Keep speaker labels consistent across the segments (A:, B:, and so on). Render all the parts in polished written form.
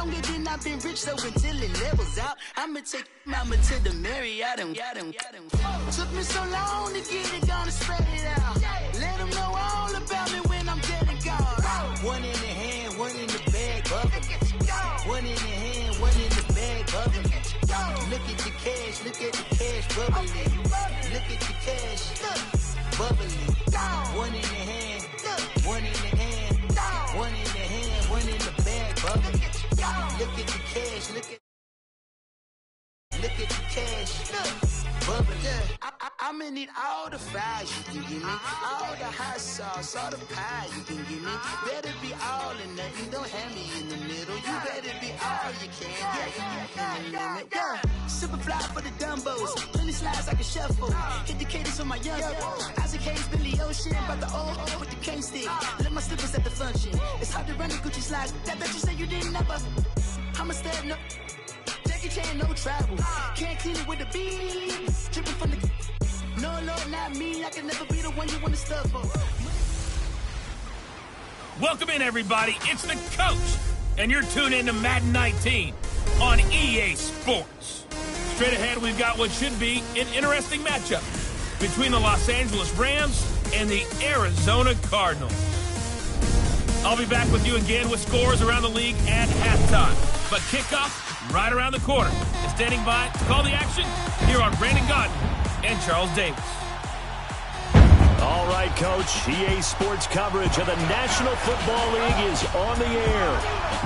A: longer than I've been rich, so until it levels out, I'ma take mama to the Marriott and got him. Took me so long to get it, gonna spread it out. Let them know all about me when I'm dead and gone. One in the hand, one in the bag, bubbling. One in the hand, one in the bag, bubbling. Look at the cash, look at the cash, bubbling. Look at the cash, bubbling. One in the hand, one in the hand, one in the hand, one in the bag, bubbling. Look at the cash, look at the cash, bubbling. I'ma need all the fries you can give me, all the hot sauce, all the pie you can give me. Better be all or nothing, don't have me in the middle. You better be all you can. Yeah. Super fly for the Dumbos, plenty slides like a shuffle. Hit the cadence on my young. Isaac Hayes, Billy Ocean, about the old with the cane stick. Let my slippers at the function. It's hard to run the Gucci slides. That bet you say you didn't never. I'ma step no. Jackie Chan, no travel. Can't clean it with the beat. Dripping from the. No, Lord, not me. I can never be the one you want to stuff for.
B: Welcome in, everybody. It's the coach, and you're tuned in to Madden 19 on EA Sports. Straight ahead, we've got what should be an interesting matchup between the Los Angeles Rams and the Arizona Cardinals. I'll be back with you again with scores around the league at halftime. But kickoff right around the corner. And standing by to call the action, here are Brandon Gaudin and Charles Davis.
C: All right, Coach. EA Sports coverage of the National Football League is on the air.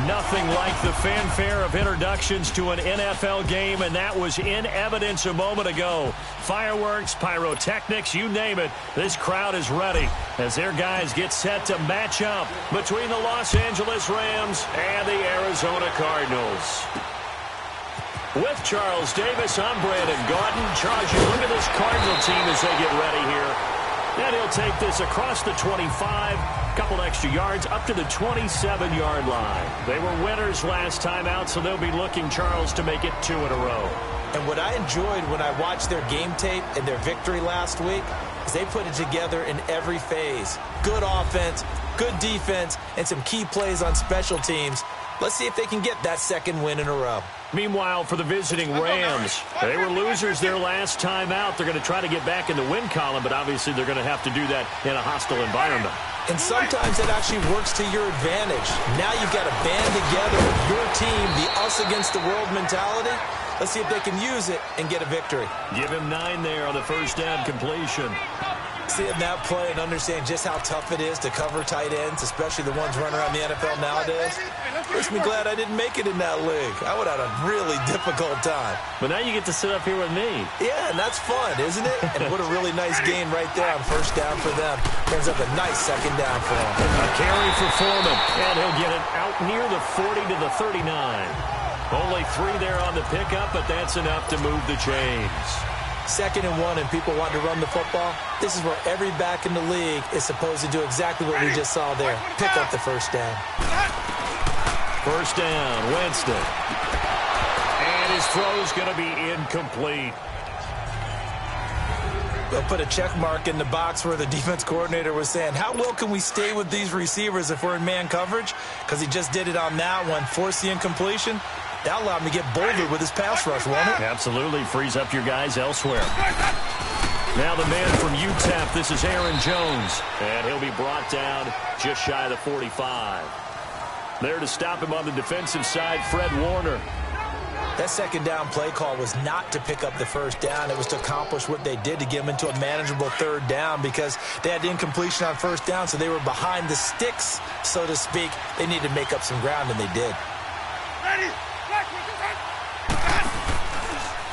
C: Nothing like the fanfare of introductions to an NFL game, and that was in evidence a moment ago. Fireworks, pyrotechnics, you name it. This crowd is ready as their guys get set to match up between the Los Angeles Rams and the Arizona Cardinals. With Charles Davis, I'm Brandon Gaudin. Charles, you look at this Cardinal team as they get ready here. And he'll take this across the 25, couple extra yards, up to the 27-yard line. They were winners last time out, so they'll be looking, Charles, to make it 2 in a row.
D: And what I enjoyed when I watched their game tape and their victory last week is they put it together in every phase. Good offense, good defense, and some key plays on special teams. Let's see if they can get that second win in a row.
C: Meanwhile, for the visiting Rams, they were losers their last time out. They're going to try to get back in the win column, but obviously they're going to have to do that in a hostile environment.
D: And sometimes it actually works to your advantage. Now you've got to band together with your team, the us against the world mentality. Let's see if they can use it and get a victory.
C: Give him 9 there on the first down completion.
D: Seeing that play and understand just how tough it is to cover tight ends, especially the ones running around the NFL nowadays, makes me glad I didn't make it in that league. I would have had a really difficult time.
C: But now you get to sit up here with me.
D: Yeah, and that's fun, isn't it? And what a really nice gain right there on first down for them. Brings up a nice second down for them.
C: A carry for Foreman, and he'll get it out near the 40 to the 39. Only 3 there on the pickup, but that's enough to move the chains.
D: 2nd and 1 and people want to run the football. This is where every back in the league is supposed to do exactly what we just saw there. Pick up the first down.
C: First down, Winston. And his throw's going to be incomplete.
D: They'll put a check mark in the box where the defense coordinator was saying, how well can we stay with these receivers if we're in man coverage? Because he just did it on that one, forced the incompletion. That allowed him to get bolder with his pass rush, won't it?
C: Absolutely. Frees up your guys elsewhere. Now the man from UTEP, this is Aaron Jones. And he'll be brought down just shy of the 45. There to stop him on the defensive side, Fred Warner.
D: That second down play call was not to pick up the first down. It was to accomplish what they did to get them into a manageable third down because they had incompletion on first down, so they were behind the sticks, so to speak. They needed to make up some ground, and they did.
E: Ready?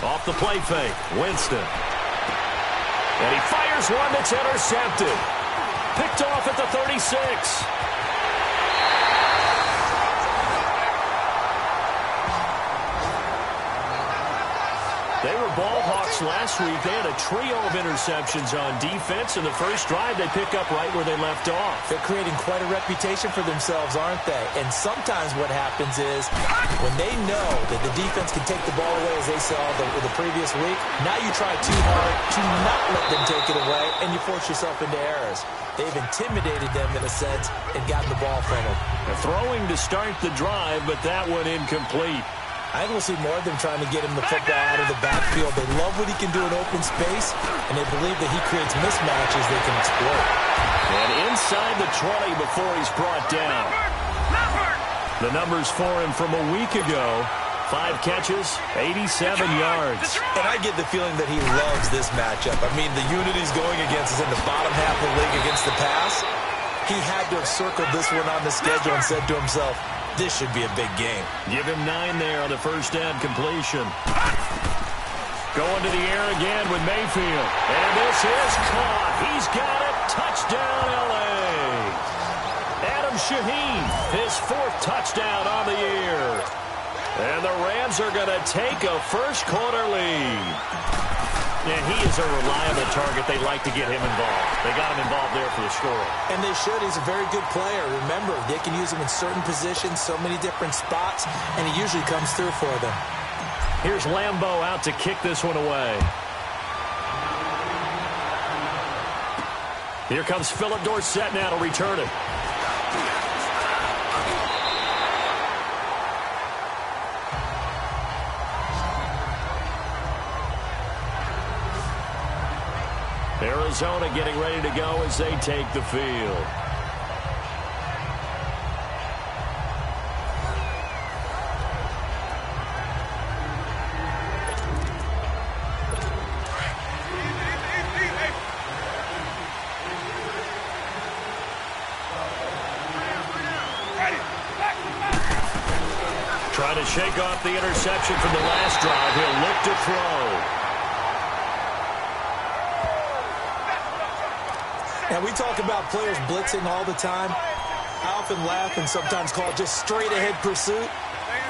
C: Off the play fake, Winston. And he fires one that's intercepted. Picked off at the 36. They were ball hawks Bucs last week, they had a trio of interceptions on defense. In the first drive, they pick up right where they left off.
D: They're creating quite a reputation for themselves, aren't they? And sometimes what happens is when they know that the defense can take the ball away, as they saw the previous week, now you try too hard to not let them take it away, and you force yourself into errors. They've intimidated them, in a sense, and gotten the ball from them.
C: They're throwing to start the drive, but that one incomplete.
D: I think we'll see more of them trying to get him the football out of the backfield. They love what he can do in open space, and they believe that he creates mismatches they can exploit.
C: And inside the 20 before he's brought down. The numbers for him from a week ago. 5 catches, 87 yards.
D: And I get the feeling that he loves this matchup. I mean, the unit he's going against is in the bottom half of the league against the pass. He had to have circled this one on the schedule and said to himself, this should be a big game.
C: Give him 9 there on the first down completion. Going to the air again with Mayfield. And this is caught. He's got it. Touchdown, L.A. Adam Shaheen, his 4th touchdown on the year. And the Rams are going to take a first-quarter lead. And he is a reliable target. They like to get him involved. They got him involved there for the score.
D: And they should. He's a very good player. Remember, they can use him in certain positions, so many different spots, and he usually comes through for them.
C: Here's Lambeau out to kick this one away. Here comes Philip Dorsett now to return it. Arizona getting ready to go as they take the field. Trying to shake off the interception from the last drive. He'll look to throw.
D: And we talk about players blitzing all the time. I often laugh and sometimes call it just straight-ahead pursuit.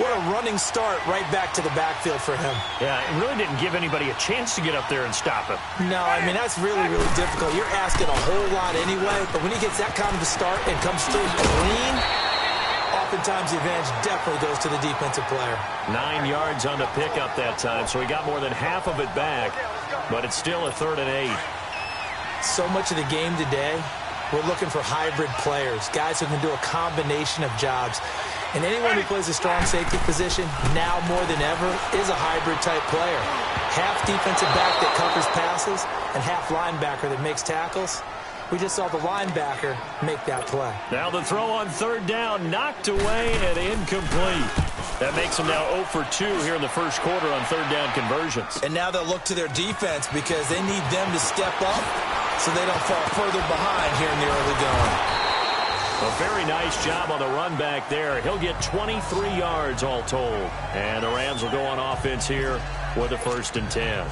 D: What a running start right back to the backfield for him.
C: Yeah, it really didn't give anybody a chance to get up there and stop him.
D: No, I mean, that's really, really difficult. You're asking a whole lot anyway, but when he gets that kind of a start and comes through clean, oftentimes the advantage definitely goes to the defensive player.
C: 9 yards on the pickup that time, so he got more than half of it back, but it's still a 3rd and 8.
D: So much of the game today, we're looking for hybrid players, guys who can do a combination of jobs. And anyone who plays a strong safety position, now more than ever, is a hybrid-type player. Half defensive back that covers passes and half linebacker that makes tackles. We just saw the linebacker make that play.
C: Now the throw on 3rd down, knocked away and incomplete. That makes them now 0 for 2 here in the first quarter on 3rd down conversions.
D: And now they'll look to their defense because they need them to step up so they don't fall further behind here in the early going.
C: A very nice job on the run back there. He'll get 23 yards all told. And the Rams will go on offense here with a 1st and 10.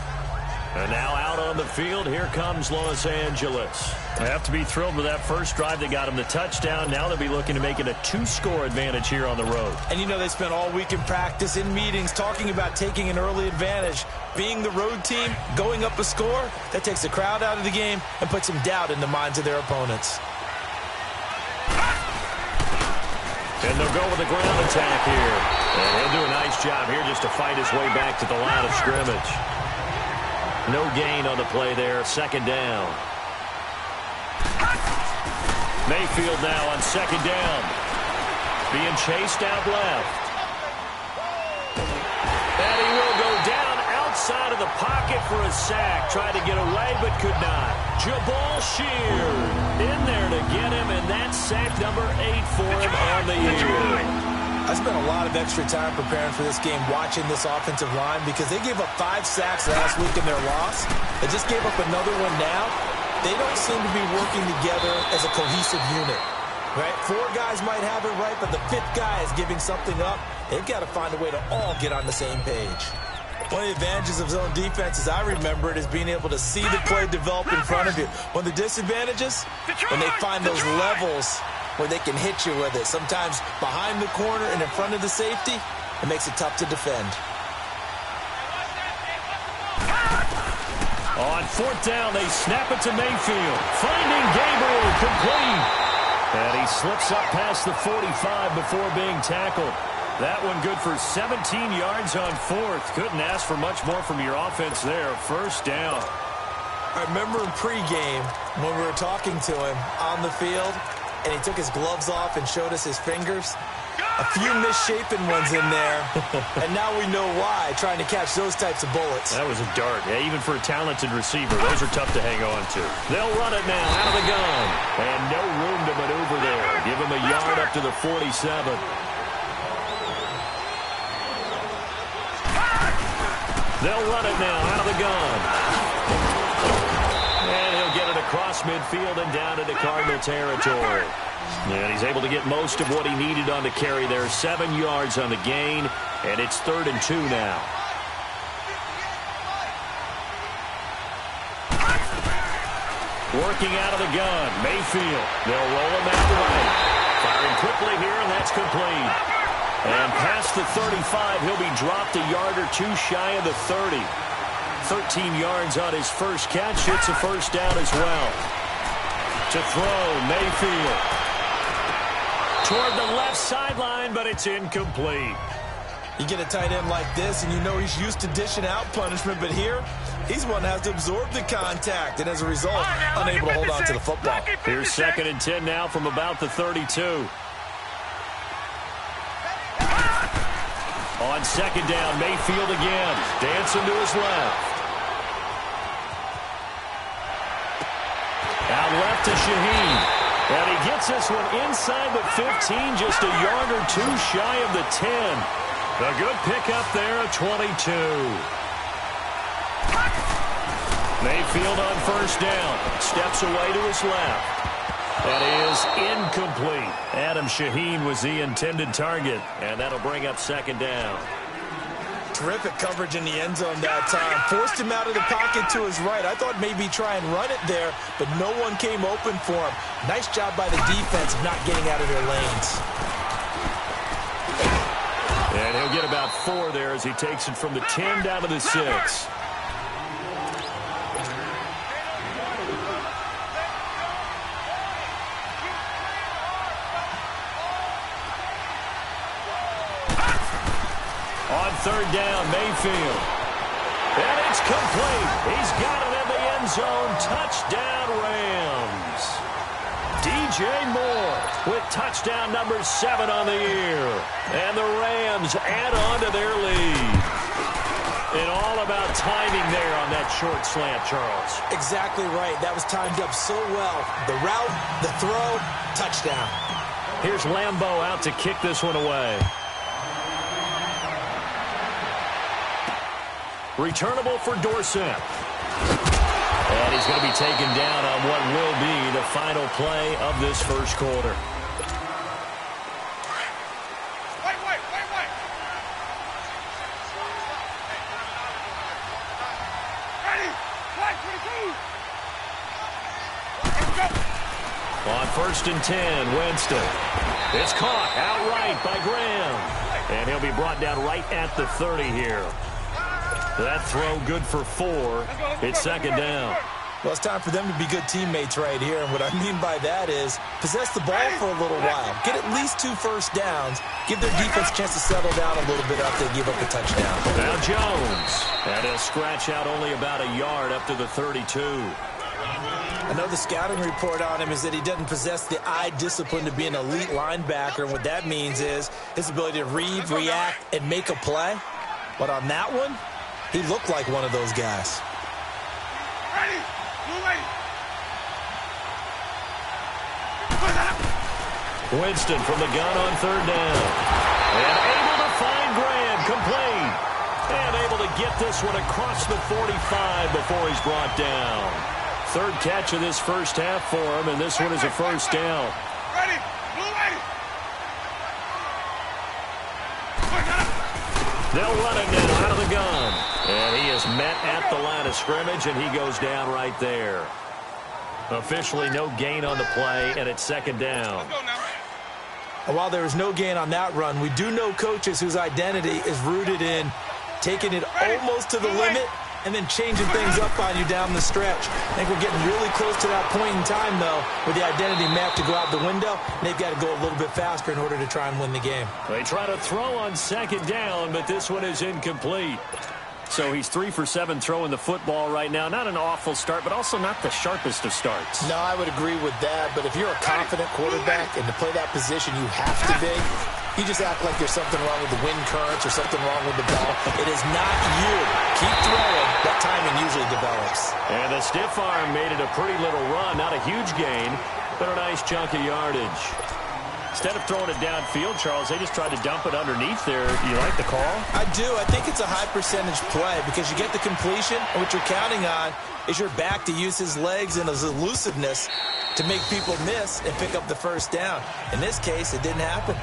C: And now out on the field, here comes Los Angeles. They have to be thrilled with that first drive that got them the touchdown. Now they'll be looking to make it a 2-score advantage here on the road.
D: And you know they spent all week in practice, in meetings, talking about taking an early advantage. Being the road team, going up a score, that takes the crowd out of the game and puts some doubt in the minds of their opponents.
C: And they'll go with the ground attack here. And he'll do a nice job here just to fight his way back to the line of scrimmage. No gain on the play there. 2nd down. Mayfield now on 2nd down. Being chased out left. And he will go down outside of the pocket for a sack. Tried to get away but could not. Jabal Sheard in there to get him, and that's sack number 8 for him on the year.
D: I spent a lot of extra time preparing for this game, watching this offensive line, because they gave up 5 sacks last week in their loss. They just gave up another one now. They don't seem to be working together as a cohesive unit. Right? 4 guys might have it right, but the 5th guy is giving something up. They've got to find a way to all get on the same page. One of the advantages of zone defense, as I remember it, is being able to see the play develop in front of you. One of the disadvantages, when they find those levels where they can hit you with it. Sometimes behind the corner and in front of the safety, it makes it tough to defend.
C: On fourth down, they snap it to Mayfield. Finding Gabriel, complete. And he slips up past the 45 before being tackled. That one good for 17 yards on fourth. Couldn't ask for much more from your offense there. First down.
D: I remember in pregame when we were talking to him on the field, and he took his gloves off and showed us his fingers. A few misshapen ones in there, and now we know why, trying to catch those types of bullets.
C: That was a dart. Yeah, even for a talented receiver, those are tough to hang on to. They'll run it now out of the gun, and no room to maneuver there. Give him a yard up to the 47. They'll run it now out of the gun. And he'll get it across midfield and down into Cardinal territory. And he's able to get most of what he needed on the carry there. 7 yards on the gain, and it's 3rd and 2 now. Working out of the gun, Mayfield. They'll roll him out right. Firing quickly here, and that's complete. And past the 35, he'll be dropped a yard or two shy of the 30. 13 yards on his first catch. It's a first down as well. To throw, Mayfield. Toward the left sideline, but it's incomplete.
D: You get a tight end like this, and you know he's used to dishing out punishment, but here, he's one that has to absorb the contact, and as a result, unable to hold on to the football.
C: Here's 2nd and 10 now from about the 32. On 2nd down, Mayfield again. Dancing to his left. Out left to Shaheen. And he gets this one inside the 15, just a yard or two shy of the 10. A good pickup there at 22. Mayfield on first down. Steps away to his left. That is incomplete. Adam Shaheen was the intended target, and that'll bring up 2nd down.
D: Terrific coverage in the end zone that time. Forced him out of the pocket to his right. I thought maybe try and run it there, but no one came open for him. Nice job by the defense not getting out of their lanes.
C: And he'll get about 4 there as he takes it from the 10 down to the 6. On 3rd down, Mayfield. And it's complete. He's got it in the end zone. Touchdown, Rams. DJ Moore with touchdown number 7 on the year. And the Rams add on to their lead. And all about timing there on that short slant, Charles.
D: Exactly right. That was timed up so well. The route, the throw, touchdown.
C: Here's Lambeau out to kick this one away. Returnable for Dorsett. And he's going to be taken down on what will be the final play of this first quarter. On 1st and 10, Winston. It's caught outright by Graham. And he'll be brought down right at the 30 here. That throw good for 4. It's 2nd down.
D: Well, it's time for them to be good teammates right here. And what I mean by that is possess the ball for a little while. Get at least 2 first downs. Give their defense a chance to settle down a little bit after they give up a touchdown.
C: Now Jones. And he'll scratch out only about a yard up to the 32.
D: I know the scouting report on him is that he doesn't possess the eye discipline to be an elite linebacker. And what that means is his ability to read, react, and make a play. But on that one, he looked like one of those guys.
C: Winston from the gun on 3rd down. And able to find Graham, complete. And able to get this one across the 45 before he's brought down. 3rd catch of this first half for him, and this one is a first down. They'll run it now out of the gun. And he is met at the line of scrimmage, and he goes down right there. Officially no gain on the play, and it's 2nd down.
D: And while there is no gain on that run, we do know coaches whose identity is rooted in taking it almost to the limit and then changing things up on you down the stretch. I think we're getting really close to that point in time, though, where the identity map to go out the window, and they've got to go a little bit faster in order to try and win the game.
C: They try to throw on second down, but this one is incomplete. So he's 3 for 7 throwing the football right now. Not an awful start, but also not the sharpest of starts.
D: No, I would agree with that. But if you're a confident quarterback and to play that position, you have to be. You just act like there's something wrong with the wind currents or something wrong with the ball. It is not you. Keep throwing. That timing usually develops.
C: And the stiff arm made it a pretty little run. Not a huge gain, but a nice chunk of yardage. Instead of throwing it downfield, Charles, they just tried to dump it underneath there. Do you like the call?
D: I do. I think it's a high percentage play because you get the completion, and what you're counting on is your back to use his legs and his elusiveness to make people miss and pick up the first down. In this case, it didn't happen.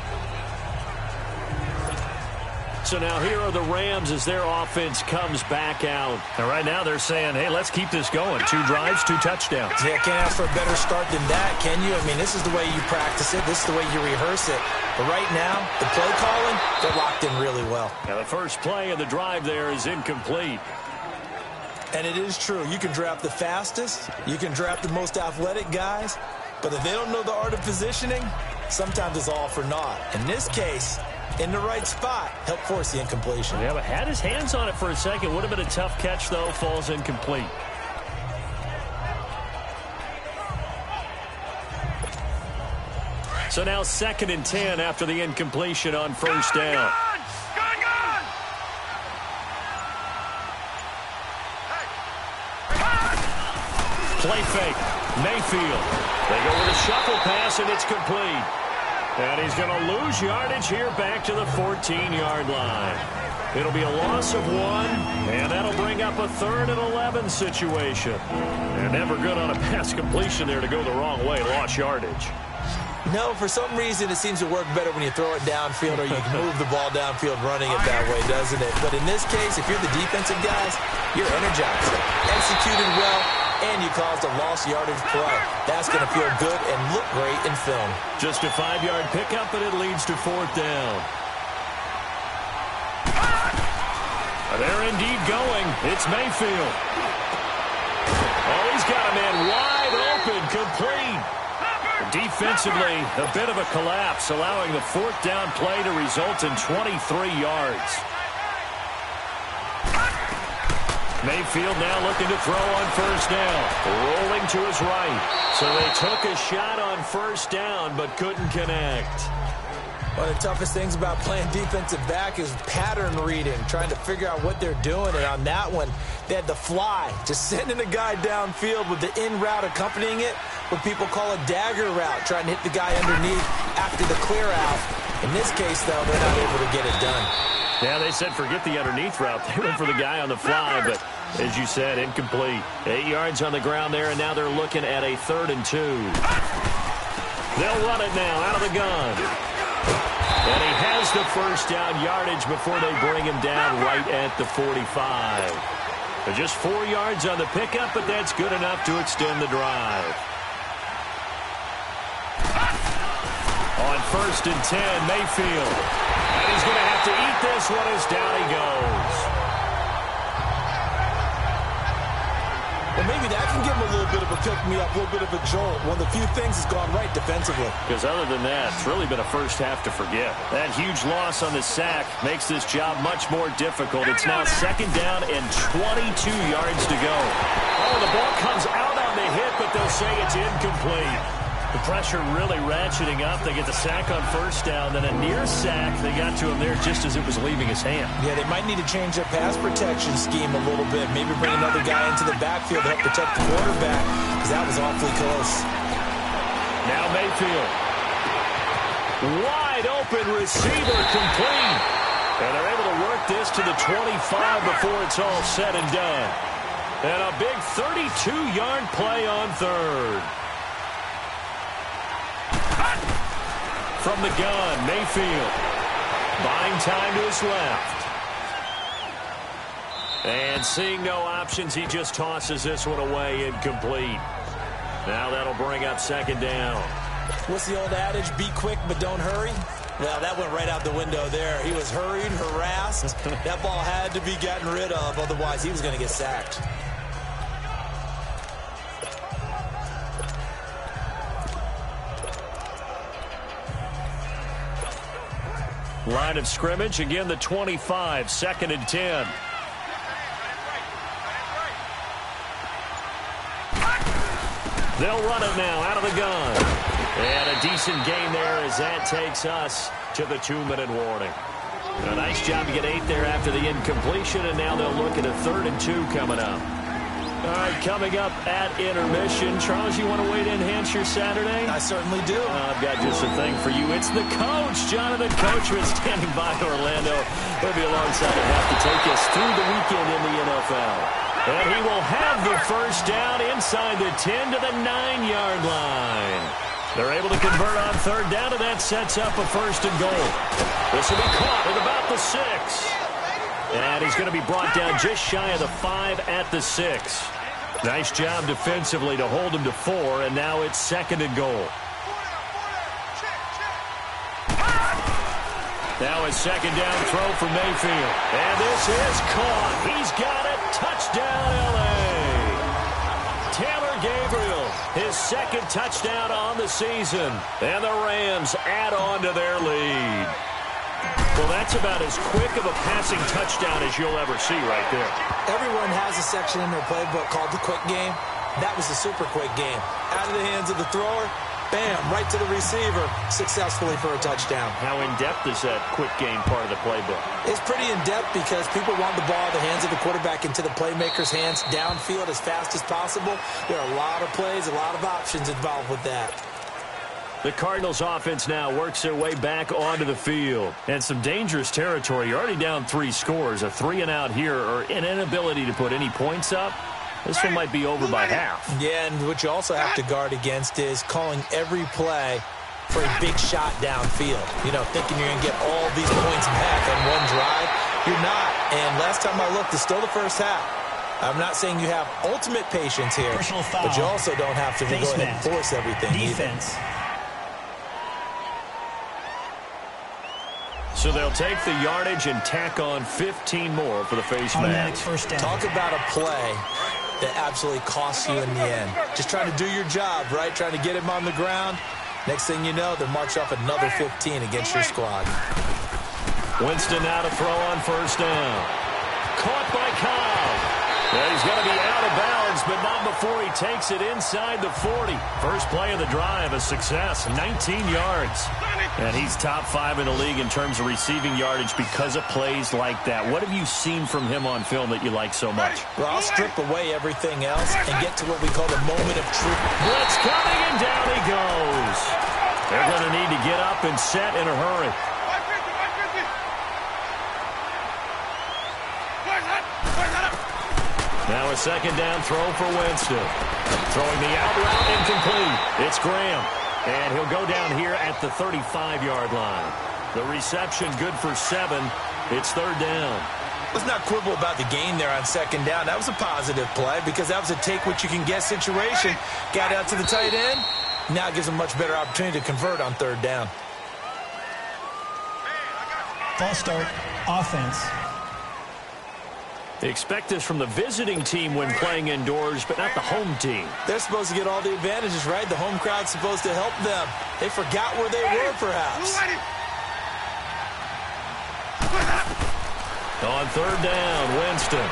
C: So now here are the Rams as their offense comes back out. And right now they're saying, hey, let's keep this going. 2 drives, 2 touchdowns.
D: Yeah, can't ask for a better start than that, can you? I mean, this is the way you practice it. This is the way you rehearse it. But right now, the play calling, they're locked in really well.
C: Now the first play of the drive there is incomplete.
D: And it is true. You can draft the fastest. You can draft the most athletic guys. But if they don't know the art of positioning, sometimes it's all for naught. In this case, in the right spot, help force the incompletion.
C: Yeah, but had his hands on it for a second. Would have been a tough catch, though. Falls incomplete. So now 2nd and 10 after the incompletion on first down. Play fake. Mayfield. They go with a shuffle pass, and it's complete. And he's going to lose yardage here back to the 14-yard line. It'll be a loss of 1, and that'll bring up a 3rd and 11 situation. They're never good on a pass completion there to go the wrong way. Lost yardage.
D: No, for some reason it seems to work better when you throw it downfield or you can move the ball downfield running it that way, doesn't it? But in this case, if you're the defensive guys, you're energized. Executed well, and you caused a lost yardage play. That's going to feel good and look great in film.
C: Just a 5-yard pickup, and it leads to 4th down. They're indeed going. It's Mayfield. Oh, he's got a man wide open, complete. Defensively, a bit of a collapse, allowing the 4th down play to result in 23 yards. Mayfield now looking to throw on first down. Rolling to his right. So they took a shot on first down, but couldn't connect.
D: One of the toughest things about playing defensive back is pattern reading, trying to figure out what they're doing. And on that one, they had the fly, just sending a guy downfield with the in route accompanying it, what people call a dagger route, trying to hit the guy underneath after the clear out. In this case, though, they're not able to get it done.
C: Yeah, they said forget the underneath route. They went for the guy on the fly, but as you said, incomplete. 8 yards on the ground there, and now they're looking at a 3rd and 2. They'll run it now out of the gun. And he has the first down yardage before they bring him down right at the 45. They're just 4 yards on the pickup, but that's good enough to extend the drive. On 1st and 10, Mayfield. And he's going to have to eat this one as down he goes.
D: Well, maybe that can give him a little bit of a pick-me-up, a little bit of a jolt. One of the few things that's gone right defensively.
C: Because other than that, it's really been a first half to forget. That huge loss on the sack makes this job much more difficult. It's now 2nd down and 22 yards to go. Oh, the ball comes out on the hit, but they'll say it's incomplete. The pressure really ratcheting up. They get the sack on first down, then a near sack. They got to him there just as it was leaving his hand.
D: Yeah, they might need to change their pass protection scheme a little bit. Maybe bring another guy into the backfield to help protect the quarterback, because that was awfully close.
C: Now Mayfield. Wide open receiver, complete. And they're able to work this to the 25 before it's all said and done. And a big 32-yard play on 3rd. From the gun, Mayfield. Buying time to his left. And seeing no options, he just tosses this one away, incomplete. Now that'll bring up 2nd down.
D: What's the old adage? Be quick, but don't hurry. Well, that went right out the window there. He was hurried, harassed. That ball had to be gotten rid of, otherwise he was going to get sacked.
C: Line of scrimmage, again the 25, 2nd and 10. They'll run it now out of the gun. And a decent gain there as that takes us to the 2-minute warning. A nice job to get 8 there after the incompletion, and now they'll look at a 3rd and 2 coming up. All right, coming up at intermission. Charles, you want to wait to enhance your Saturday?
D: I certainly do.
C: I've got just a thing for you. It's the coach, Jonathan Coachman, standing by Orlando. He'll be alongside and have to take us through the weekend in the NFL. And he will have the first down inside the 10 to the 9-yard line. They're able to convert on 3rd down, and that sets up a 1st and goal. This will be caught at about the 6. And he's going to be brought down just shy of the 5 at the 6. Nice job defensively to hold him to 4, and now it's 2nd and goal. Now a 2nd down throw for Mayfield. And this is caught. He's got it. Touchdown, L.A. Taylor Gabriel, his 2nd touchdown on the season. And the Rams add on to their lead. Well, that's about as quick of a passing touchdown as you'll ever see right there.
D: Everyone has a section in their playbook called the quick game. That was the super quick game. Out of the hands of the thrower, bam, right to the receiver, successfully for a touchdown.
C: How in-depth is that quick game part of the playbook?
D: It's pretty in-depth because people want the ball in the hands of the quarterback into the playmaker's hands downfield as fast as possible. There are a lot of plays, a lot of options involved with that.
C: The Cardinals offense now works their way back onto the field. And some dangerous territory. You're already down 3 scores. A 3-and-out here or an inability to put any points up. This one might be over by half.
D: Yeah, and what you also have to guard against is calling every play for a big shot downfield. You know, thinking you're going to get all these points back on one drive. You're not. And last time I looked, it's still the first half. I'm not saying you have ultimate patience here, but you also don't have to go ahead and force everything
E: defense.
D: Either.
C: So they'll take the yardage and tack on 15 more for the face mask.
E: First down.
D: Talk about a play that absolutely costs you in the end. Just trying to do your job, right? Trying to get him on the ground. Next thing you know, they'll march off another 15 against your squad.
C: Winston now to throw on 1st down. Caught by Cobb. Yeah, he's going to be out of bounds, but not before he takes it inside the 40. First play of the drive, a success, 19 yards. And he's top 5 in the league in terms of receiving yardage because of plays like that. What have you seen from him on film that you like so much?
D: Well, I'll strip away everything else and get to what we call the moment of truth.
C: Blitz coming, and down he goes. They're going to need to get up and set in a hurry. Now a 2nd down throw for Winston. Throwing the out route incomplete. It's Graham. And he'll go down here at the 35-yard line. The reception good for 7. It's 3rd down.
D: Let's not quibble about the gain there on 2nd down. That was a positive play because that was a take-what-you-can-get situation. Got out to the tight end. Now gives a much better opportunity to convert on 3rd down.
E: False start, offense.
C: They expect this from the visiting team when playing indoors, but not the home team.
D: They're supposed to get all the advantages, right? The home crowd's supposed to help them. They forgot where they were, perhaps.
C: On 3rd down, Winston.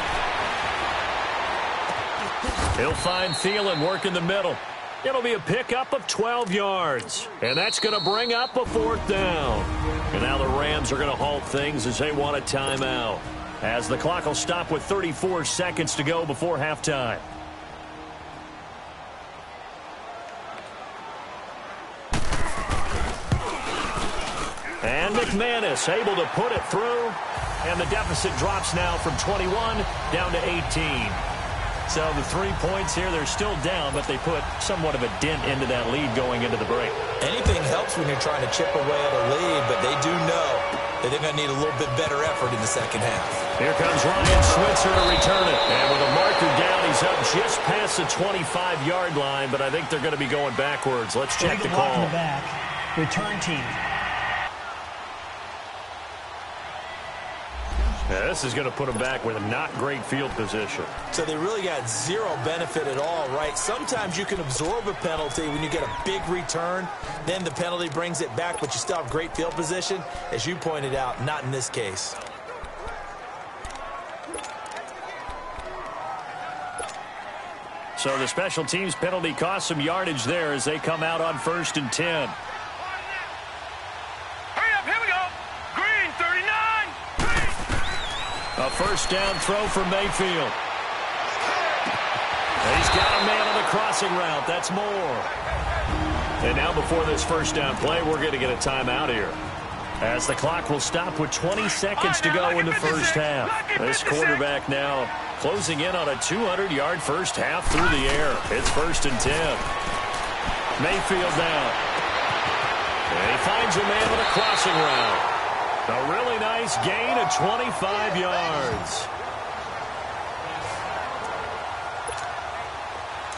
C: He'll find Thielen work in the middle. It'll be a pickup of 12 yards. And that's going to bring up a 4th down. And now the Rams are going to halt things as they want a timeout, as the clock will stop with 34 seconds to go before halftime. And McManus able to put it through. And the deficit drops now from 21 down to 18. So the 3 points here, they're still down, but they put somewhat of a dent into that lead going into the break.
D: Anything helps when you're trying to chip away at a lead, but they do know that they're going to need a little bit better effort in the 2nd half.
C: Here comes Ryan Switzer to return it. And with a marker down, he's up just past the 25-yard line, but I think they're going to be going backwards. Let's check the call.
E: In the back. Return team.
C: Yeah, this is going to put them back with a not great field position.
D: So they really got zero benefit at all, right? Sometimes you can absorb a penalty when you get a big return. Then the penalty brings it back, but you still have great field position. As you pointed out, not in this case.
C: So the special teams penalty cost some yardage there as they come out on 1st and 10. A first down throw for Mayfield. He's got a man on the crossing route. That's more. And now before this first down play, we're going to get a timeout here, as the clock will stop with 20 seconds to go in the first half. This quarterback now closing in on a 200-yard first half through the air. It's 1st and 10. Mayfield now. And he finds a man on a crossing route. A really nice gain of 25 yards.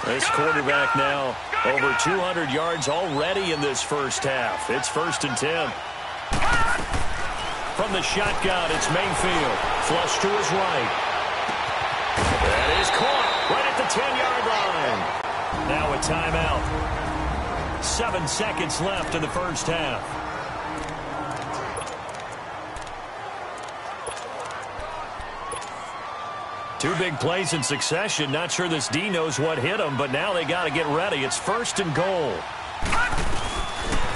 C: This quarterback now over 200 yards already in this first half. It's 1st and 10. From the shotgun, it's Mayfield. Flush to his right. That is caught right at the 10-yard line. Now a timeout. 7 seconds left in the first half. Two big plays in succession. Not sure this D knows what hit him, but now they got to get ready. It's 1st and goal.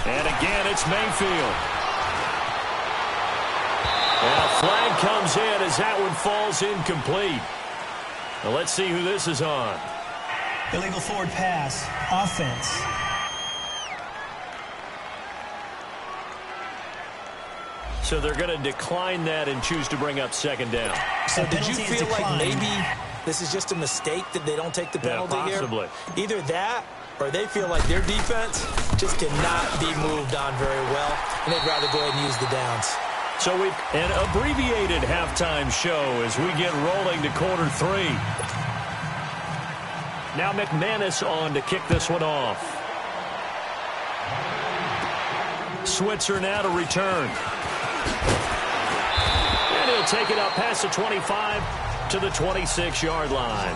C: And again, it's Mayfield. And a flag comes in as that one falls incomplete. Now let's see who this is on.
E: Illegal forward pass. Offense.
C: So they're going to decline that and choose to bring up 2nd down.
D: So did you feel like maybe this is just a mistake that they don't take the penalty
C: possibly
D: here? Either that or they feel like their defense just cannot be moved on very well, and they'd rather go ahead and use the downs.
C: So we've an abbreviated halftime show as we get rolling to quarter 3. Now McManus on to kick this one off. Switzer now to return. And he'll take it up past the 25 to the 26-yard line.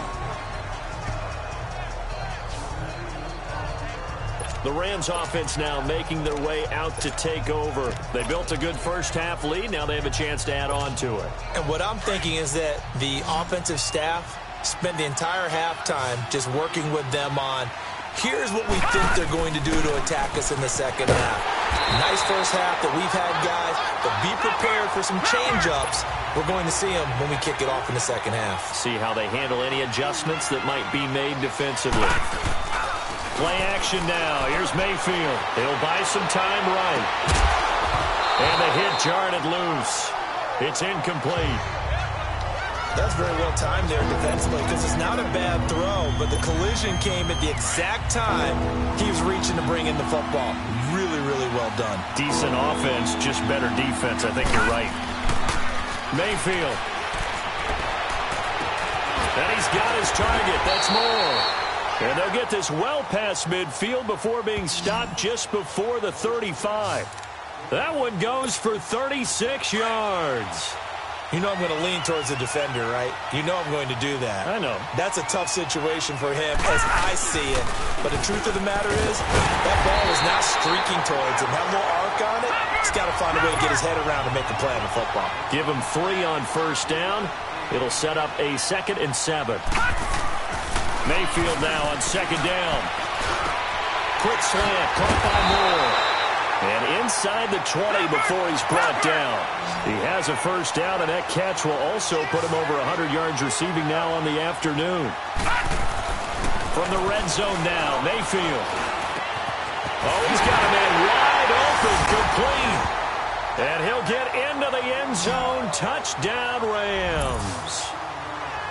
C: The Rams offense now making their way out to take over. They built a good first half lead. Now they have a chance to add on to it.
D: And what I'm thinking is that the offensive staff spent the entire halftime just working with them on, here's what we think they're going to do to attack us in the second half. Nice first half that we've had, guys, but be prepared for some change-ups. We're going to see them when we kick it off in the second half.
C: See how they handle any adjustments that might be made defensively. Play action now. Here's Mayfield. He'll buy some time right. And the hit jarred it loose. It's incomplete.
D: That's very well timed there defensively because it's not a bad throw, but the collision came at the exact time he was reaching to bring in the football. Really, really well done.
C: Decent offense, just better defense. I think you're right. Mayfield. And he's got his target. That's more. And they'll get this well past midfield before being stopped just before the 35. That one goes for 36 yards.
D: You know I'm going to lean towards the defender, right? You know I'm going to do that.
C: I know.
D: That's a tough situation for him as I see it. But the truth of the matter is, that ball is not streaking towards him. Have a little arc on it. He's got to find a way to get his head around and make a play on the football.
C: Give him 3 on first down. It'll set up a 2nd and 7. Mayfield now on 2nd down. Quick slant, caught by Moore. And inside the 20 before he's brought down. He has a first down, and that catch will also put him over 100 yards receiving now on the afternoon. From the red zone now, Mayfield. Oh, he's got a man wide open, complete. And he'll get into the end zone. Touchdown, Rams.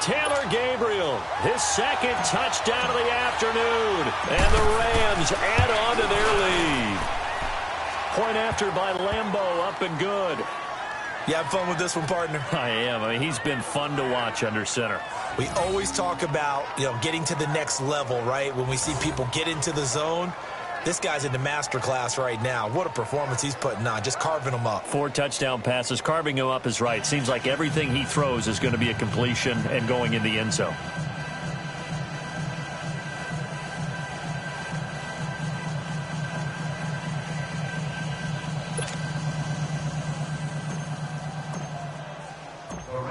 C: Taylor Gabriel, his 2nd touchdown of the afternoon. And the Rams add on to their lead. Point after by Lambeau, up and good.
D: You have fun with this one, partner?
C: I am. I mean, he's been fun to watch under center.
D: We always talk about, getting to the next level, right? When we see people get into the zone, This guy's in the master class right now. What a performance he's putting on, just carving them up.
C: 4 touchdown passes. Carving him up is right. Seems like everything he throws is going to be a completion and going in the end zone.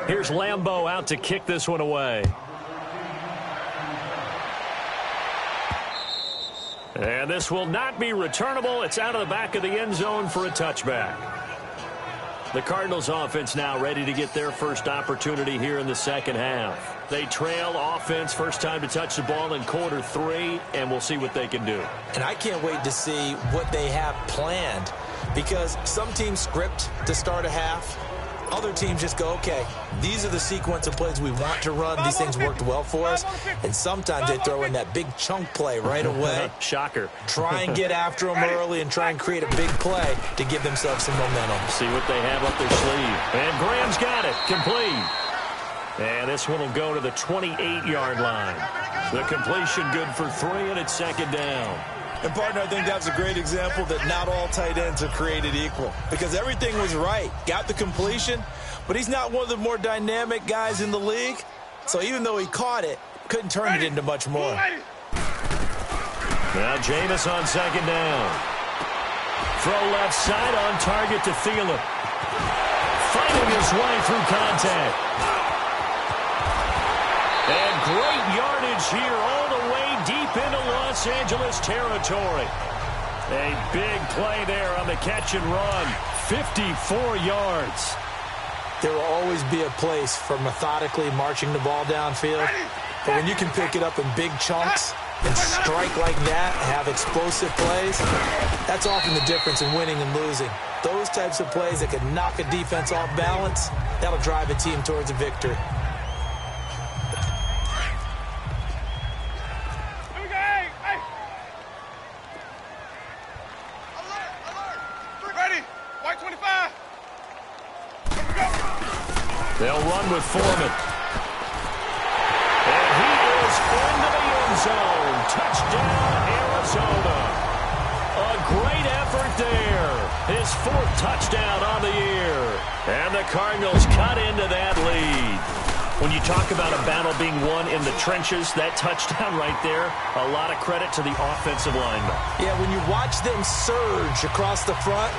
C: Here's Lambeau out to kick this one away. And this will not be returnable. It's out of the back of the end zone for a touchback. The Cardinals offense now ready to get their first opportunity here in the second half. They trail offense, first time to touch the ball in quarter 3, and we'll see what they can do.
D: And I can't wait to see what they have planned, because some teams script to start a half. Other teams just go, okay, these are the sequence of plays we want to run. These things worked well for us. And sometimes they throw in that big chunk play right away.
C: Shocker.
D: Try and get after them early and try and create a big play to give themselves some momentum.
C: See what they have up their sleeve. And Graham's got it. Complete. And this one will go to the 28-yard line. The completion good for 3, and it's second down.
D: And, partner, I think that's a great example that not all tight ends are created equal, because everything was right. Got the completion, but he's not one of the more dynamic guys in the league. So even though he caught it, couldn't turn it into much more.
C: Now Jameis on second down. Throw left side on target to Thielen. Fighting his way through contact. And great yardage here all the way deep into Los Angeles territory. A big play there on the catch and run. 54 yards.
D: There will always be a place for methodically marching the ball downfield. But when you can pick it up in big chunks and strike like that, have explosive plays, that's often the difference in winning and losing. Those types of plays that can knock a defense off balance, that'll drive a team towards a victory.
C: They'll run with Foreman. And he is into the end zone. Touchdown, Arizona. A great effort there. His 4th touchdown on the year. And the Cardinals cut into that lead. When you talk about a battle being won in the trenches, that touchdown right there, a lot of credit to the offensive linemen.
D: Yeah, when you watch them surge across the front,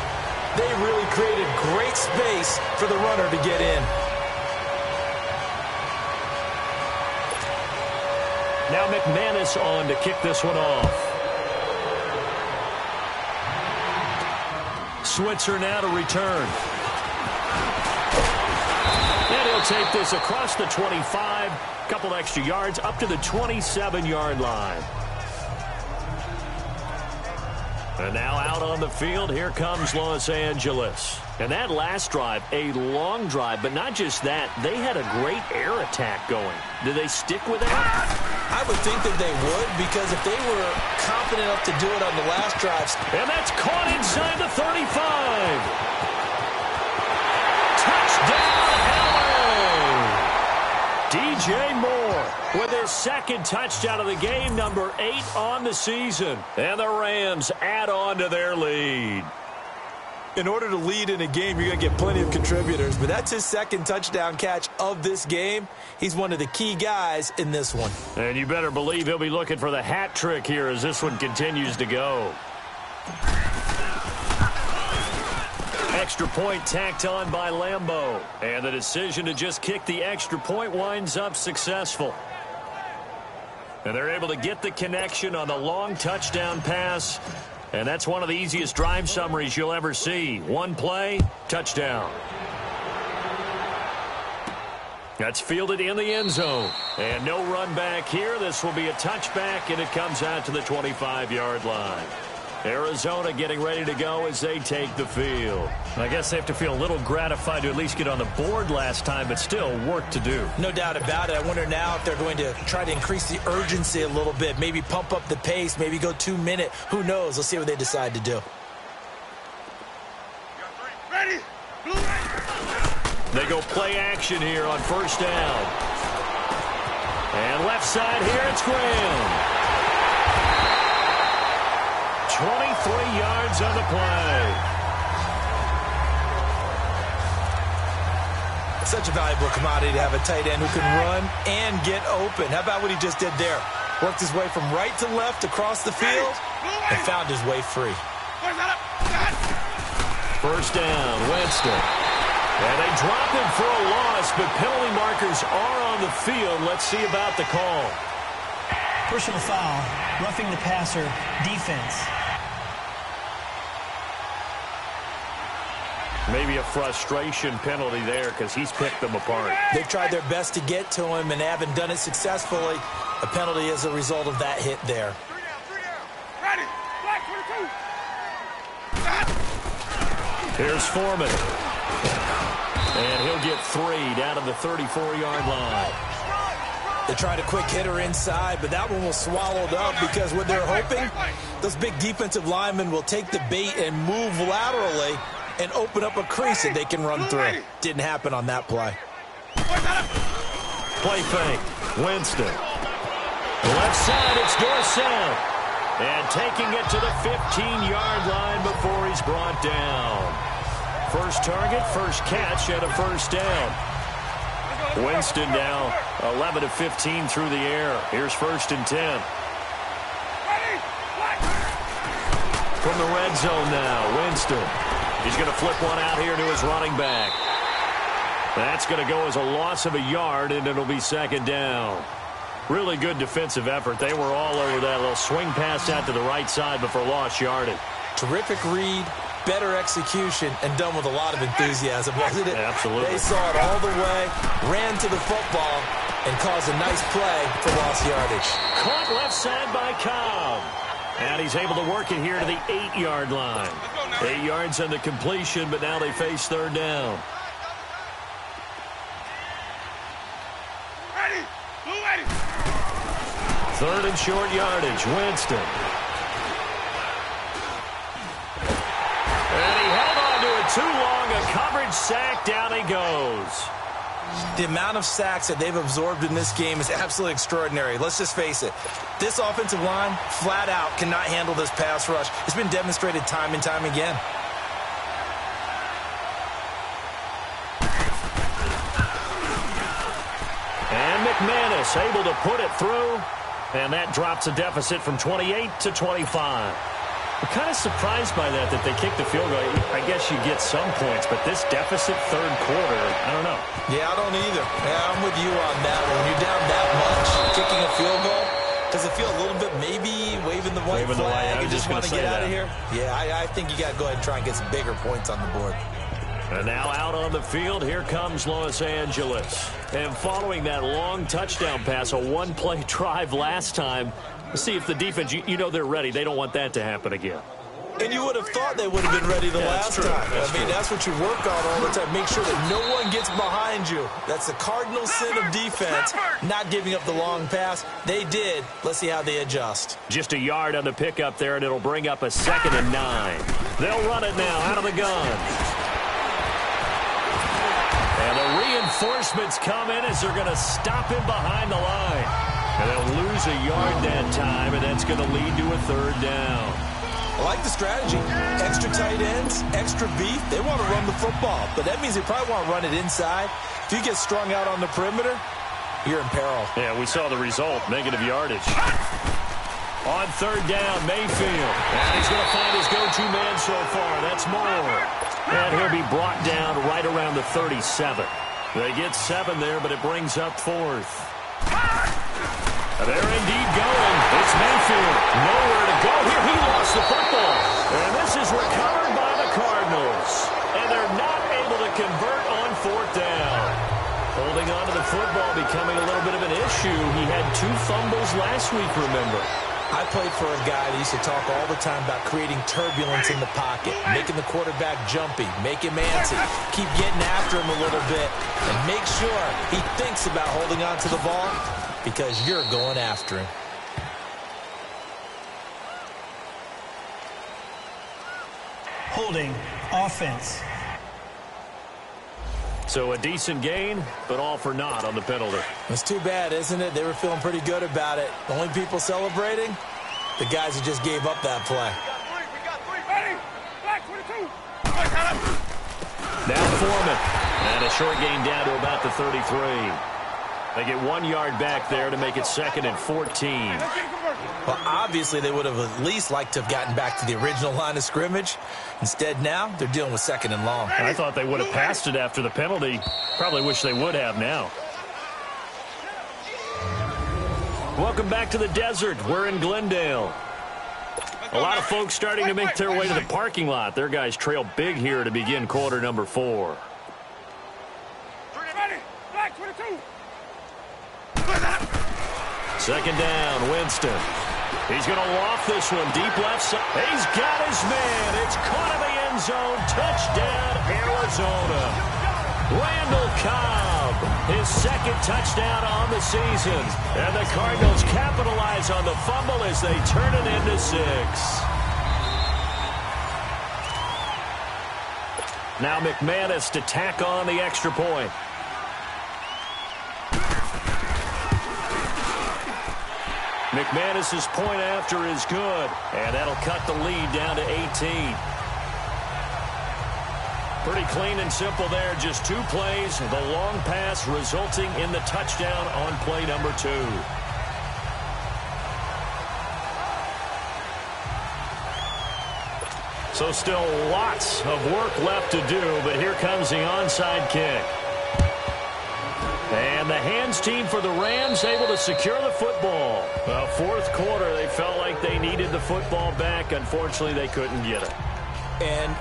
D: they really created great space for the runner to get in.
C: Now McManus on to kick this one off. Switzer now to return. And he'll take this across the 25, couple extra yards, up to the 27-yard line. And now out on the field, here comes Los Angeles. And that last drive, a long drive, but not just that, they had a great air attack going. Did they stick with that?
D: I would think that they would, because if they were confident enough to do it on the last drives.
C: And that's caught inside the 35. Touchdown, LA! DJ Moore with his 2nd touchdown of the game, number 8 on the season. And the Rams add on to their lead. In order to lead in a game, you're going to get plenty of contributors, but that's his 2nd touchdown catch of this game. He's one of the key guys in this one. And you better believe he'll be looking for the hat trick here as this one continues to go. Extra point tacked on by Lambeau. And the decision to just kick the extra point winds up successful. And they're able to get the connection on the long touchdown pass. And that's one of the easiest drive summaries you'll ever see. One play, touchdown. That's fielded in the end zone. And no run back here. This will be a touchback, and it comes out to the 25-yard line. Arizona getting ready to go as they take the field. I guess they have to feel a little gratified to at least get on the board last time, but still work to do.
D: No doubt about it. I wonder now if they're going to try to increase the urgency a little bit, maybe pump up the pace, maybe go 2-minute. Who knows? Let's see what they decide to do.
F: Ready?
C: They go play action here on first down. And left side here, it's Graham. 23 yards on the play.
D: Such a valuable commodity to have a tight end who can run and get open. How about what he just did there? Worked his way from right to left across the field and found his way free.
C: First down, Winston. And they drop him for a loss, but penalty markers are on the field. Let's see about the call.
E: Personal foul, roughing the passer, defense.
C: Maybe a frustration penalty there because he's picked them apart.
D: They've tried their best to get to him and haven't done it successfully. A penalty as a result of that hit there.
F: Ready. Black 22.
C: Here's Foreman. And he'll get 3 down to the 34-yard line.
D: They tried a quick hitter inside, but that one was swallowed up because what they're hoping, those big defensive linemen will take the bait and move laterally and open up a crease that they can run through. Didn't happen on that play.
C: Play fake. Winston. Left side, it's Dorsett. And taking it to the 15-yard line before he's brought down. First target, first catch, and a first down. Winston now 11 of 15 through the air. Here's first and 10. From the red zone now, Winston. He's going to flip one out here to his running back. That's going to go as a loss of a yard, and it'll be second down. Really good defensive effort. They were all over that little swing pass out to the right side before lost yardage.
D: Terrific read, better execution, and done with a lot of enthusiasm, wasn't it?
C: Absolutely.
D: They saw it all the way, ran to the football, and caused a nice play for lost yardage.
C: Caught left side by Cobb. And he's able to work it here to the 8-yard line. 8 yards on the completion, but now they face third down. Third and short yardage, Winston. And he held on to it too long. A coverage sack, down he goes.
D: The amount of sacks that they've absorbed in this game is absolutely extraordinary. Let's just face it. This offensive line, flat out, cannot handle this pass rush. It's been demonstrated time and time again.
C: And McManus able to put it through. And that drops a deficit from 28 to 25. I'm kind of surprised by that they kicked the field goal. I guess you get some points, but this deficit third quarter, I don't know.
D: Yeah, I don't either. Yeah, I'm with you on that. When you're down that much, kicking a field goal, does it feel a little bit maybe waving the white flag and just want to get out of here? Yeah, I think you got to go ahead and try and get some bigger points on the board.
C: And now out on the field, here comes Los Angeles. And following that long touchdown pass, a one-play drive last time, let's see if the defense, you know they're ready. They don't want that to happen again.
D: And you would have thought they would have been ready the last time. That's what you work on all the time. Make sure that no one gets behind you. That's the cardinal sin of defense, not giving up the long pass. They did. Let's see how they adjust.
C: Just a yard on the pickup there, and it'll bring up a 2nd and 9. They'll run it now out of the gun. And the reinforcements come in as they're going to stop him behind the line. And they'll lose a yard that time, and that's going to lead to a third down.
D: I like the strategy. Extra tight ends, extra beef. They want to run the football, but that means they probably want to run it inside. If you get strung out on the perimeter, you're in peril.
C: Yeah, we saw the result, negative yardage. On third down, Mayfield. And he's going to find his go-to man so far. That's Moore. And he'll be brought down right around the 37. They get 7 there, but it brings up 4th. They're indeed going. It's Mayfield. Nowhere to go here. He lost the football. And this is recovered by the Cardinals. And they're not able to convert on 4th down. Holding on to the football becoming a little bit of an issue. He had 2 fumbles last week, remember.
D: I played for a guy that used to talk all the time about creating turbulence in the pocket, making the quarterback jumpy, make him antsy, keep getting after him a little bit, and make sure he thinks about holding on to the ball because you're going after him.
E: Holding, offense.
C: So a decent gain, but all for naught on the penalty.
D: It's too bad, isn't it? They were feeling pretty good about it. The only people celebrating, the guys who just gave up that play.
C: Now Foreman. And a short gain down to about the 33. They get 1 yard back there to make it 2nd and 14.
D: Well, obviously they would have at least liked to have gotten back to the original line of scrimmage. Instead now, they're dealing with 2nd and long.
C: I thought they would have passed it after the penalty. Probably wish they would have now. Welcome back to the desert. We're in Glendale. A lot of folks starting to make their way to the parking lot. Their guys trail big here to begin quarter number 4. Second down, Winston. He's going to loft this one deep left side. He's got his man. It's caught in the end zone. Touchdown, Arizona. Randall Cobb, his 2nd touchdown on the season. And the Cardinals capitalize on the fumble as they turn it into 6. Now McManus to tack on the extra point. McManus's point after is good, and that'll cut the lead down to 18. Pretty clean and simple there, just 2 plays. The long pass resulting in the touchdown on play number 2. So still lots of work left to do, but here comes the onside kick. And the hands team for the Rams able to secure the football. Well, 4th quarter, they felt like they needed the football back. Unfortunately, they couldn't get it.
D: And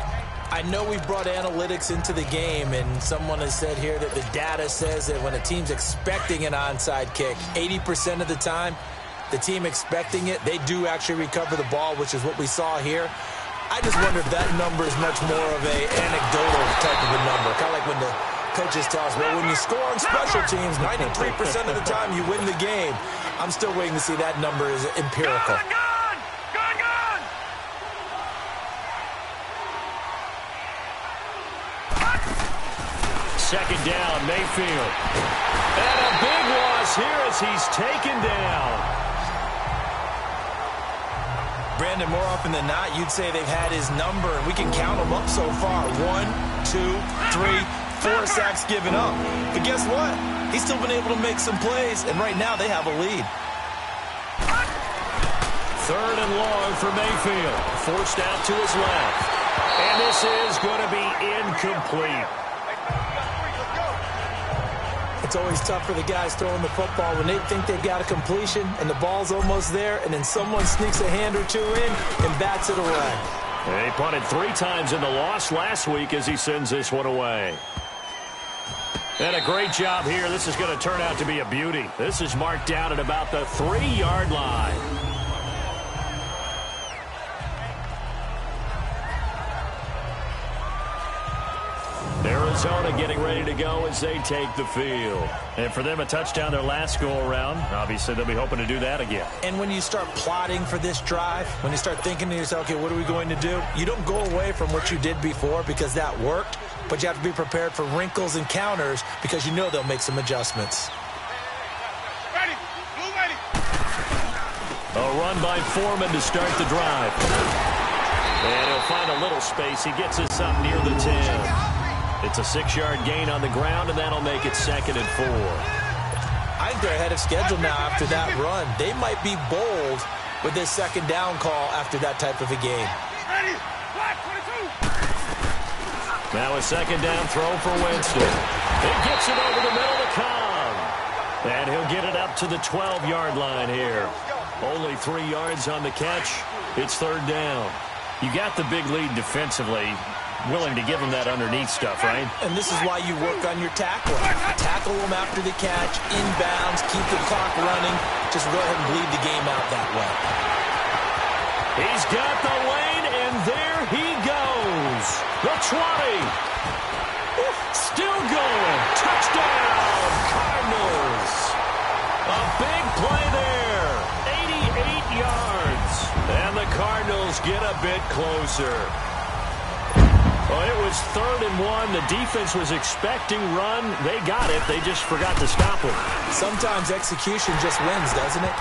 D: I know we've brought analytics into the game, and someone has said here that the data says that when a team's expecting an onside kick, 80% of the time, the team expecting it, they do actually recover the ball, which is what we saw here. I just wonder if that number is much more of a anecdotal type of a number, kind of like when the coaches tell us, well, when you score on special teams, 93% of the time you win the game. I'm still waiting to see that number is empirical.
C: Second down, Mayfield. And a big loss here as he's taken down.
D: Brandon, more often than not, you'd say they've had his number, and we can count them up so far. 1, 2, 3, 4 sacks given up. But guess what? He's still been able to make some plays, and right now they have a lead.
C: 3rd and long for Mayfield. Forced out to his left. And this is going to be incomplete.
D: It's always tough for the guys throwing the football when they think they've got a completion and the ball's almost there, and then someone sneaks a hand or 2 in and bats it away.
C: He punted 3 times in the loss last week as he sends this one away. And a great job here. This is going to turn out to be a beauty. This is marked down at about the 3-yard line. Arizona getting ready to go as they take the field. And for them, a touchdown their last go-around. Obviously, they'll be hoping to do that again.
D: And when you start plotting for this drive, when you start thinking to yourself, okay, what are we going to do? You don't go away from what you did before because that worked, but you have to be prepared for wrinkles and counters because you know they'll make some adjustments.
F: Ready. Blue ready.
C: A run by Foreman to start the drive. And he'll find a little space. He gets us up near the 10. It's a 6-yard gain on the ground, and that'll make it 2nd and 4.
D: I think they're ahead of schedule now after that run. They might be bold with this 2nd down call after that type of a game.
F: Ready. Black 22.
C: Now a 2nd down throw for Winston. He gets it over the middle to Cobb. And he'll get it up to the 12-yard line here. Only 3 yards on the catch. It's 3rd down. You got the big lead defensively. Willing to give them that underneath stuff, right?
D: And this is why you work on your tackling. Tackle them after the catch, inbounds, keep the clock running. Just go ahead and bleed the game out that way.
C: He's got the lane, and there he goes. The 20. Still going. Touchdown, Cardinals. A big play there. 88 yards. And the Cardinals get a bit closer. Well, it was 3rd and 1. The defense was expecting run. They got it. They just forgot to stop it.
D: Sometimes execution just wins, doesn't it?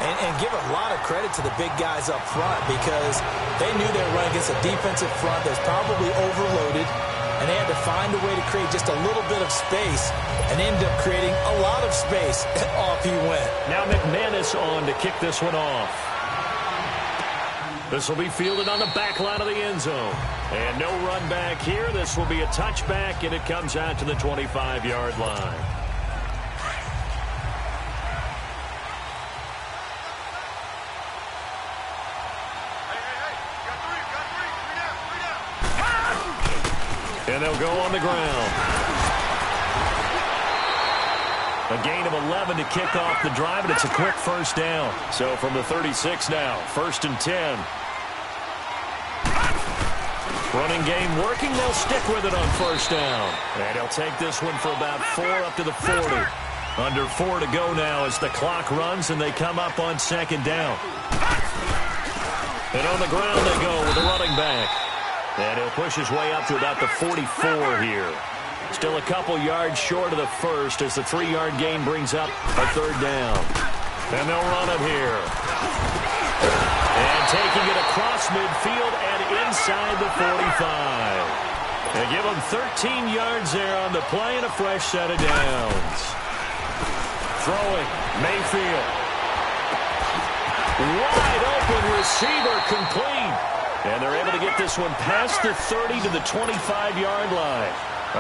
D: And give a lot of credit to the big guys up front because they knew they were running against a defensive front that's probably overloaded. and they had to find a way to create just a little bit of space and ended up creating a lot of space. Off he went.
C: Now McManus on to kick this one off. This will be fielded on the back line of the end zone. And no run back here. This will be a touchback, and it comes out to the 25-yard line. And they'll go on the ground. A gain of 11 to kick off the drive, and it's a quick first down. So from the 36 now, 1st and 10. Running game working. They'll stick with it on first down. And he'll take this one for about 4 up to the 40. Under 4 to go now as the clock runs and they come up on 2nd down. And on the ground they go with the running back. And he'll push his way up to about the 44 here. Still a couple yards short of the first as the 3-yard gain brings up a 3rd down. And they'll run it here. And taking it across midfield and inside the 45. They give him 13 yards there on the play and a fresh set of downs. Throwing, Mayfield. Wide open receiver complete. And they're able to get this one past the 30 to the 25-yard line.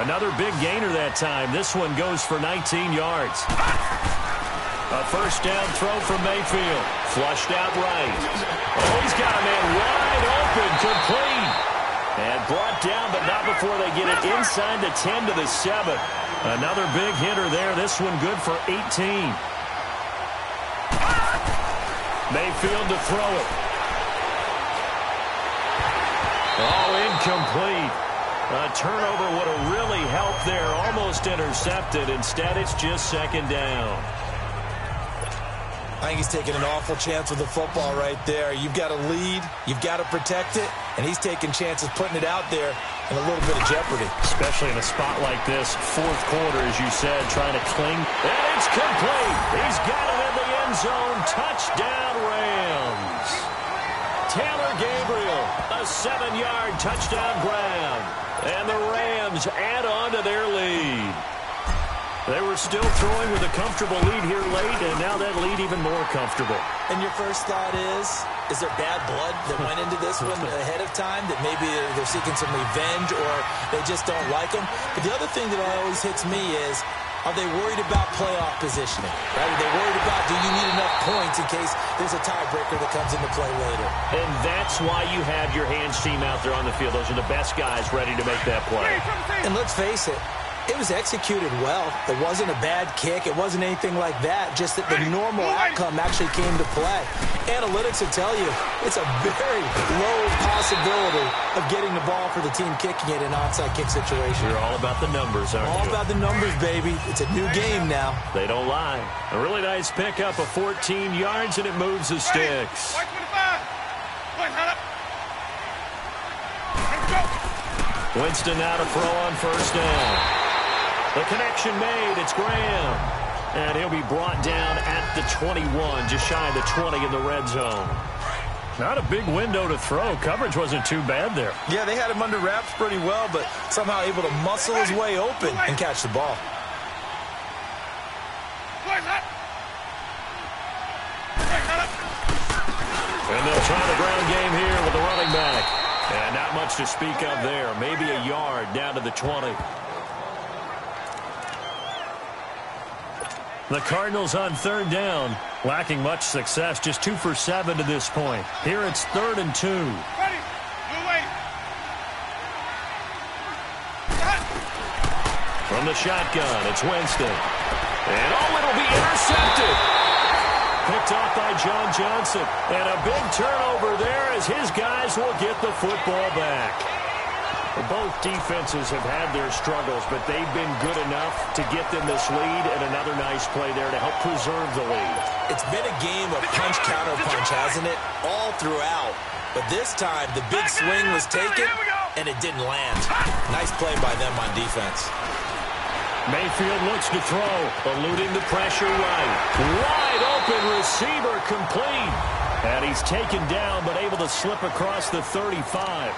C: Another big gainer that time. This one goes for 19 yards. A first down throw from Mayfield. Flushed out right. Oh, he's got a man wide open, complete. And brought down, but not before they get it inside the 10 to the 7. Another big hitter there. This one good for 18. Mayfield to throw it. Oh, incomplete. A turnover would have really helped there. Almost intercepted. Instead, it's just 2nd down.
D: I think he's taking an awful chance with the football right there. You've got to lead. You've got to protect it. And he's taking chances putting it out there in a little bit of jeopardy.
C: Especially in a spot like this. 4th quarter, as you said, trying to cling. And it's complete. He's got it in the end zone. Touchdown, Rams. Taylor Gabriel, a 7-yard touchdown grab. And the Rams add on to their lead. They were still throwing with a comfortable lead here late, and now that lead even more comfortable.
D: And your first thought is there bad blood that went into this one ahead of time, that maybe they're seeking some revenge or they just don't like them? But the other thing that always hits me is, are they worried about playoff positioning? Right? Are they worried about, do you need enough points in case there's a tiebreaker that comes into play later?
C: And that's why you have your hands team out there on the field. Those are the best guys ready to make that play.
D: And let's face it, it was executed well. It wasn't a bad kick. It wasn't anything like that. Just that the normal outcome actually came to play. Analytics will tell you it's a very low possibility of getting the ball for the team kicking it in an onside kick situation.
C: You're all about the numbers, aren't you?
D: All about the numbers, baby. It's a new game now.
C: They don't lie. A really nice pickup of 14 yards, and it moves the sticks. Winston now to throw on first down. The connection made. It's Graham. And he'll be brought down at the 21, just shy of the 20 in the red zone. Not a big window to throw. Coverage wasn't too bad there.
D: Yeah, they had him under wraps pretty well, but somehow able to muscle his way open and catch the ball.
C: And they'll try the ground game here with the running back. And not much to speak of there. Maybe a yard down to the 20. The Cardinals on 3rd down, lacking much success, just 2 for 7 to this point. Here it's 3rd and 2. From the shotgun, it's Winston. And it'll be intercepted. Picked off by John Johnson. And a big turnover there as his guys will get the football back. Both defenses have had their struggles, but they've been good enough to get them this lead, and another nice play there to help preserve the lead.
D: It's been a game of punch-counter-punch, hasn't it? All throughout. But this time, the big swing was taken, and it didn't land. Nice play by them on defense.
C: Mayfield looks to throw, eluding the pressure right. Wide open receiver complete. And he's taken down, but able to slip across the 35.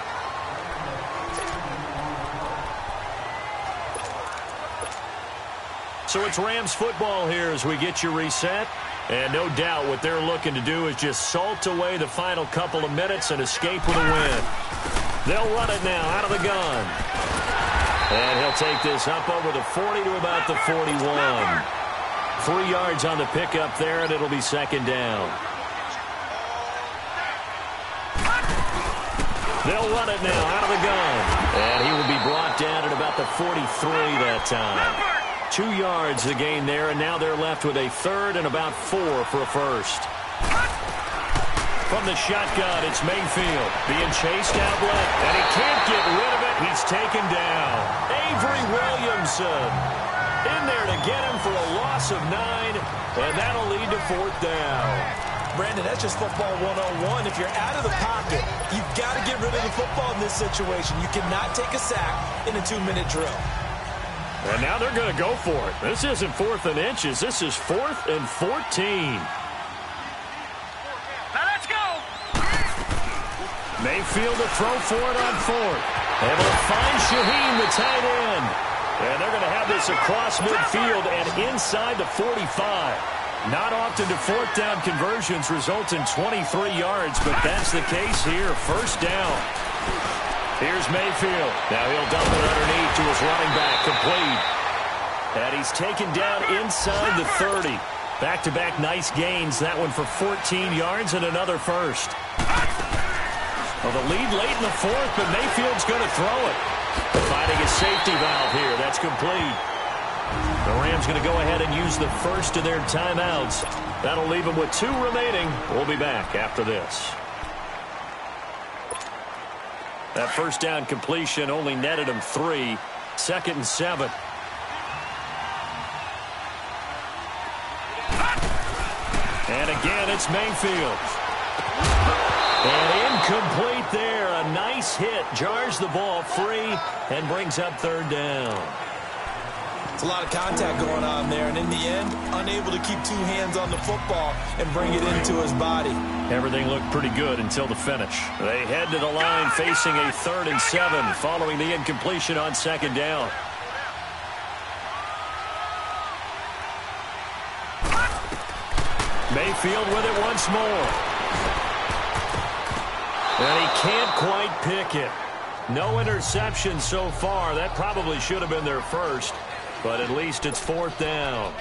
C: So it's Rams football here as we get you reset. And no doubt what they're looking to do is just salt away the final couple of minutes and escape with a win. They'll run it now out of the gun. And he'll take this up over the 40 to about the 41. 3 yards on the pickup there, and it'll be second down. They'll run it now out of the gun. And he will be brought down at about the 43 that time. 2 yards the gain there, and now they're left with a third and about 4 for a first. From the shotgun, it's Mayfield being chased out left, and he can't get rid of it. He's taken down. Avery Williamson in there to get him for a loss of 9, and that'll lead to fourth down.
D: Brandon, that's just football 101. If you're out of the pocket, you've got to get rid of the football in this situation. You cannot take a sack in a 2-minute drill.
C: And now they're going to go for it. This isn't 4th and inches. This is 4th and 14.
F: Now let's go.
C: Mayfield to throw for it on 4th. Able to find Shaheen, the tight end. And they're going to have this across midfield and inside the 45. Not often do 4th down conversions result in 23 yards, but that's the case here. First down. Here's Mayfield. Now he'll dump it underneath to his running back, complete. And he's taken down inside the 30. Back-to-back nice gains. That one for 14 yards and another first. Well, the lead late in the 4th, but Mayfield's going to throw it. Finding a safety valve here. That's complete. The Rams going to go ahead and use the first of their timeouts. That'll leave them with 2 remaining. We'll be back after this. That first down completion only netted him 3. 2nd and 7. And again, it's Mayfield. And incomplete there. A nice hit. Jars the ball free and brings up 3rd down.
D: It's a lot of contact going on there, and in the end, unable to keep 2 hands on the football and bring it into his body.
C: Everything looked pretty good until the finish. They head to the line facing a 3rd and 7 following the incompletion on 2nd down. Mayfield with it once more. And he can't quite pick it. No interception so far. That probably should have been their first. But at least it's 4th down.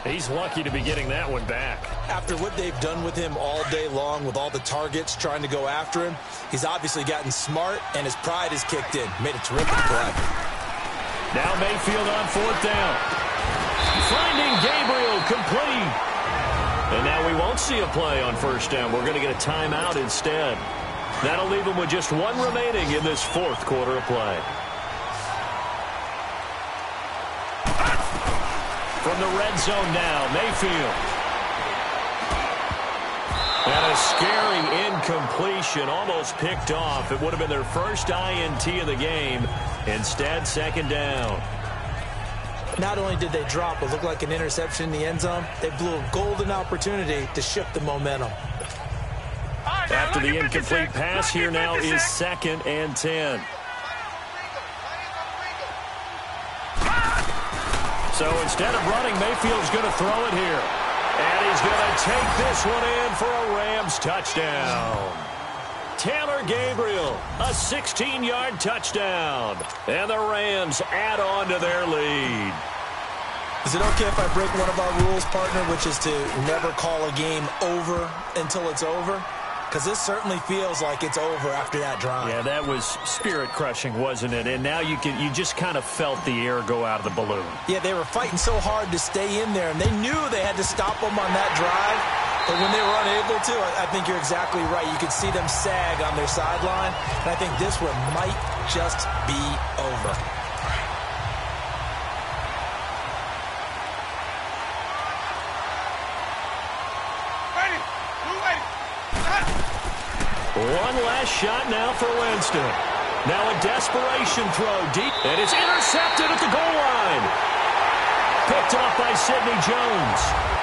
C: He's lucky to be getting that one back.
D: After what they've done with him all day long, with all the targets trying to go after him, he's obviously gotten smart, and his pride is kicked in. Made a terrific play.
C: Now Mayfield on 4th down. Finding Gabriel, complete. And now we won't see a play on 1st down. We're going to get a timeout instead. That'll leave him with just 1 remaining in this 4th quarter of play. From the red zone now, Mayfield. And a scary incompletion, almost picked off. It would have been their first INT of the game. Instead, 2nd down.
D: Not only did they drop what looked like an interception in the end zone, they blew a golden opportunity to shift the momentum.
C: After the incomplete pass, here now is 2nd and 10. So instead of running, Mayfield's going to throw it here. And he's going to take this one in for a Rams touchdown. Taylor Gabriel, a 16-yard touchdown. And the Rams add on to their lead.
D: Is it okay if I break one of our rules, partner, which is to never call a game over until it's over? Because this certainly feels like it's over after that drive.
C: Yeah, that was spirit-crushing, wasn't it? And now you just kind of felt the air go out of the balloon.
D: Yeah, they were fighting so hard to stay in there, and they knew they had to stop them on that drive. But when they were unable to, I think you're exactly right. You could see them sag on their sideline, and I think this one might just be over.
C: One last shot now for Winston. Now a desperation throw deep, and it's intercepted at the goal line. Picked off by Sidney Jones.